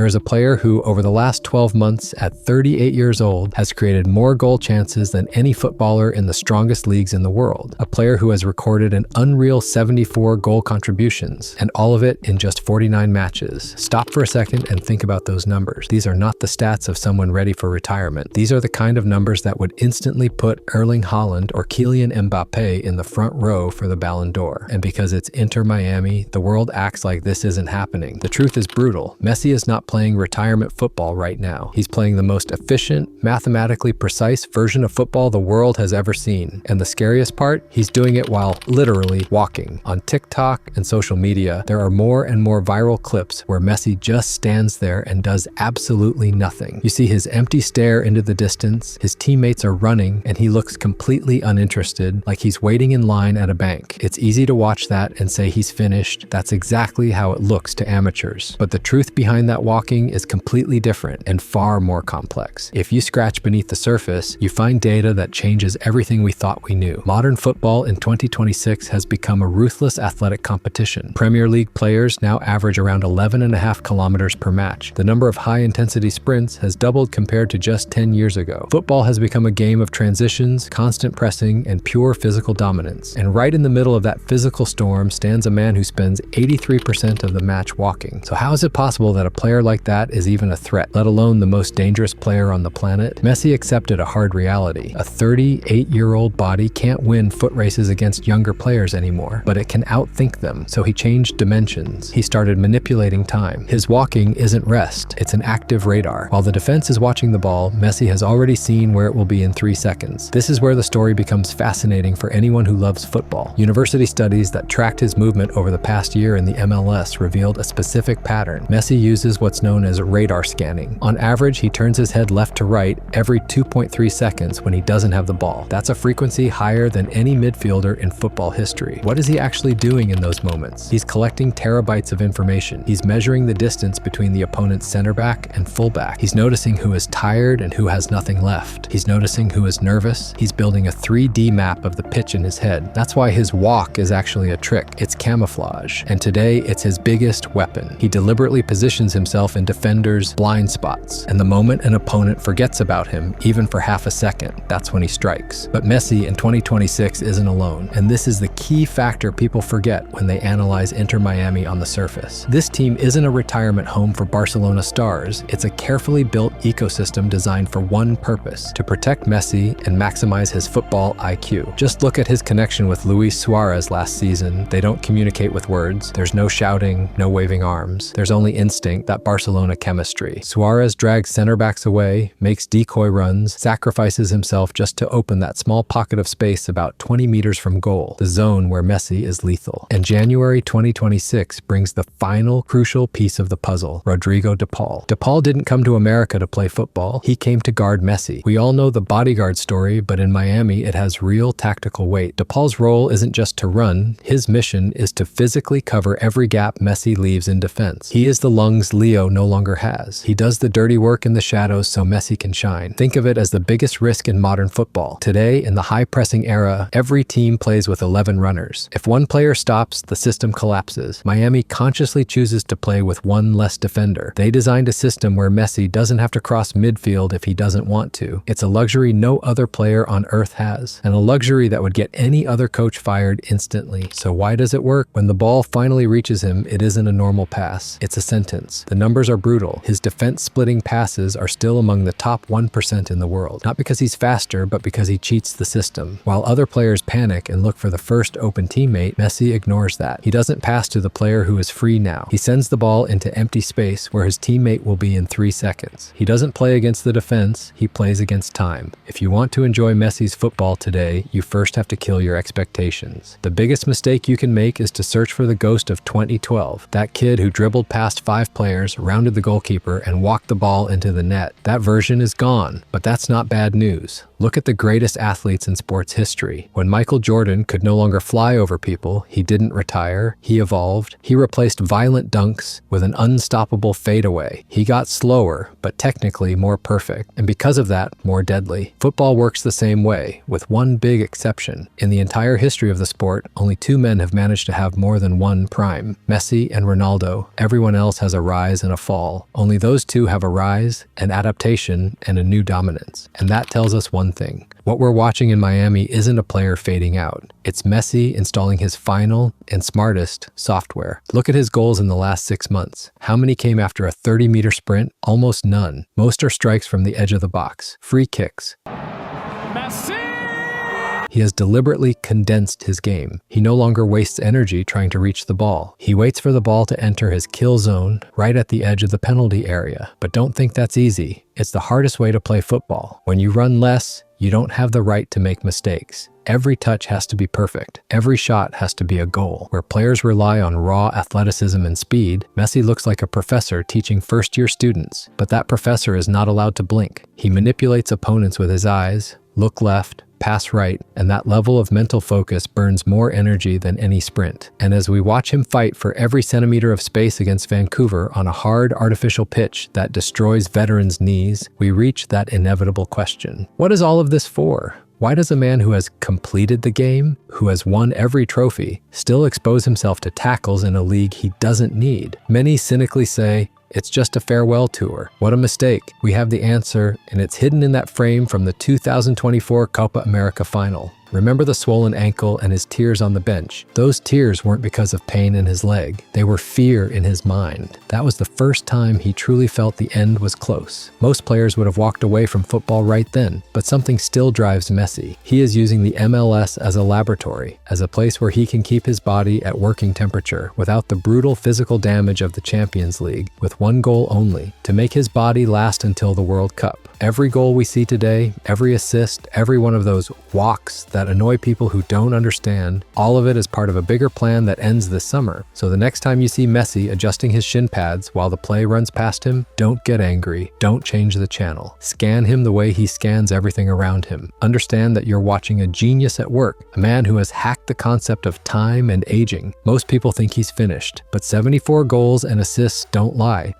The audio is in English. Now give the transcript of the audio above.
There is a player who, over the last 12 months at 38 years old, has created more goal chances than any footballer in the strongest leagues in the world. A player who has recorded an unreal 74 goal contributions, and all of it in just 49 matches. Stop for a second and think about those numbers. These are not the stats of someone ready for retirement. These are the kind of numbers that would instantly put Erling Haaland or Kylian Mbappe in the front row for the Ballon d'Or. And because it's Inter Miami, the world acts like this isn't happening. The truth is brutal. Messi is not playing retirement football right now. He's playing the most efficient, mathematically precise version of football the world has ever seen. And the scariest part, he's doing it while literally walking. On TikTok and social media, there are more and more viral clips where Messi just stands there and does absolutely nothing. You see his empty stare into the distance, his teammates are running, and he looks completely uninterested, like he's waiting in line at a bank. It's easy to watch that and say he's finished. That's exactly how it looks to amateurs. But the truth behind that walking is completely different and far more complex. If you scratch beneath the surface, you find data that changes everything we thought we knew. Modern football in 2026 has become a ruthless athletic competition. Premier League players now average around 11.5 kilometers per match. The number of high-intensity sprints has doubled compared to just 10 years ago. Football has become a game of transitions, constant pressing, and pure physical dominance. And right in the middle of that physical storm stands a man who spends 83% of the match walking. So how is it possible that a player like that is even a threat, let alone the most dangerous player on the planet? Messi accepted a hard reality. A 38-year-old body can't win foot races against younger players anymore, but it can outthink them. So he changed dimensions. He started manipulating time. His walking isn't rest, it's an active radar. While the defense is watching the ball, Messi has already seen where it will be in 3 seconds. This is where the story becomes fascinating for anyone who loves football. University studies that tracked his movement over the past year in the MLS revealed a specific pattern. Messi uses what's known as radar scanning. On average, he turns his head left to right every 2.3 seconds when he doesn't have the ball. That's a frequency higher than any midfielder in football history. What is he actually doing in those moments? He's collecting terabytes of information. He's measuring the distance between the opponent's center back and fullback. He's noticing who is tired and who has nothing left. He's noticing who is nervous. He's building a 3D map of the pitch in his head. That's why his walk is actually a trick. It's camouflage. And today, it's his biggest weapon. He deliberately positions himself in defenders' blind spots. And the moment an opponent forgets about him, even for half a second, that's when he strikes. But Messi in 2026 isn't alone. And this is the key factor people forget when they analyze Inter Miami on the surface. This team isn't a retirement home for Barcelona stars. It's a carefully built ecosystem designed for one purpose: to protect Messi and maximize his football IQ. Just look at his connection with Luis Suarez last season. They don't communicate with words. There's no shouting, no waving arms. There's only instinct, that Barcelona chemistry. Suarez drags center backs away, makes decoy runs, sacrifices himself just to open that small pocket of space about 20 meters from goal, the zone where Messi is lethal. And January 2026 brings the final crucial piece of the puzzle: Rodrigo de Paul. De Paul didn't come to America to play football. He came to guard Messi. We all know the bodyguard story, but in Miami it has real tactical weight. De Paul's role isn't just to run. His mission is to physically cover every gap Messi leaves in defense. He is the lungs Leo no longer has. He does the dirty work in the shadows so Messi can shine. Think of it as the biggest risk in modern football. Today, in the high-pressing era, every team plays with 11 runners. If one player stops, the system collapses. Miami consciously chooses to play with one less defender. They designed a system where Messi doesn't have to cross midfield if he doesn't want to. It's a luxury no other player on earth has, and a luxury that would get any other coach fired instantly. So why does it work? When the ball finally reaches him, it isn't a normal pass. It's a sentence. The numbers are brutal. His defense-splitting passes are still among the top 1% in the world. Not because he's faster, but because he cheats the system. While other players panic and look for the first open teammate, Messi ignores that. He doesn't pass to the player who is free now. He sends the ball into empty space where his teammate will be in 3 seconds. He doesn't play against the defense, he plays against time. If you want to enjoy Messi's football today, you first have to kill your expectations. The biggest mistake you can make is to search for the ghost of 2012, that kid who dribbled past 5 players, rounded the goalkeeper, and walked the ball into the net. That version is gone, but that's not bad news. Look at the greatest athletes in sports history. When Michael Jordan could no longer fly over people, he didn't retire, he evolved. He replaced violent dunks with an unstoppable fadeaway. He got slower, but technically more perfect, and because of that, more deadly. Football works the same way, with one big exception. In the entire history of the sport, only 2 men have managed to have more than one prime: Messi and Ronaldo. Everyone else has a rise and and a fall. Only those two have a rise, an adaptation, and a new dominance. And that tells us one thing. What we're watching in Miami isn't a player fading out. It's Messi installing his final and smartest software. Look at his goals in the last 6 months. How many came after a 30-meter sprint? Almost none. Most are strikes from the edge of the box. Free kicks. Messi! He has deliberately condensed his game. He no longer wastes energy trying to reach the ball. He waits for the ball to enter his kill zone right at the edge of the penalty area. But don't think that's easy. It's the hardest way to play football. When you run less, you don't have the right to make mistakes. Every touch has to be perfect. Every shot has to be a goal. Where players rely on raw athleticism and speed, Messi looks like a professor teaching first-year students. But that professor is not allowed to blink. He manipulates opponents with his eyes, look left, pass right, and that level of mental focus burns more energy than any sprint. And as we watch him fight for every centimeter of space against Vancouver on a hard, artificial pitch that destroys veterans' knees, we reach that inevitable question. What is all of this for? Why does a man who has completed the game, who has won every trophy, still expose himself to tackles in a league he doesn't need? Many cynically say, it's just a farewell tour. What a mistake. We have the answer, and it's hidden in that frame from the 2024 Copa América final. Remember the swollen ankle and his tears on the bench. Those tears weren't because of pain in his leg. They were fear in his mind. That was the first time he truly felt the end was close. Most players would have walked away from football right then, but something still drives Messi. He is using the MLS as a laboratory, as a place where he can keep his body at working temperature without the brutal physical damage of the Champions League, with one goal only: to make his body last until the World Cup. Every goal we see today, every assist, every one of those walks that annoy people who don't understand, all of it is part of a bigger plan that ends this summer. So the next time you see Messi adjusting his shin pads while the play runs past him, don't get angry. Don't change the channel. Scan him the way he scans everything around him. Understand that you're watching a genius at work, a man who has hacked the concept of time and aging. Most people think he's finished, but 74 goals and assists don't lie.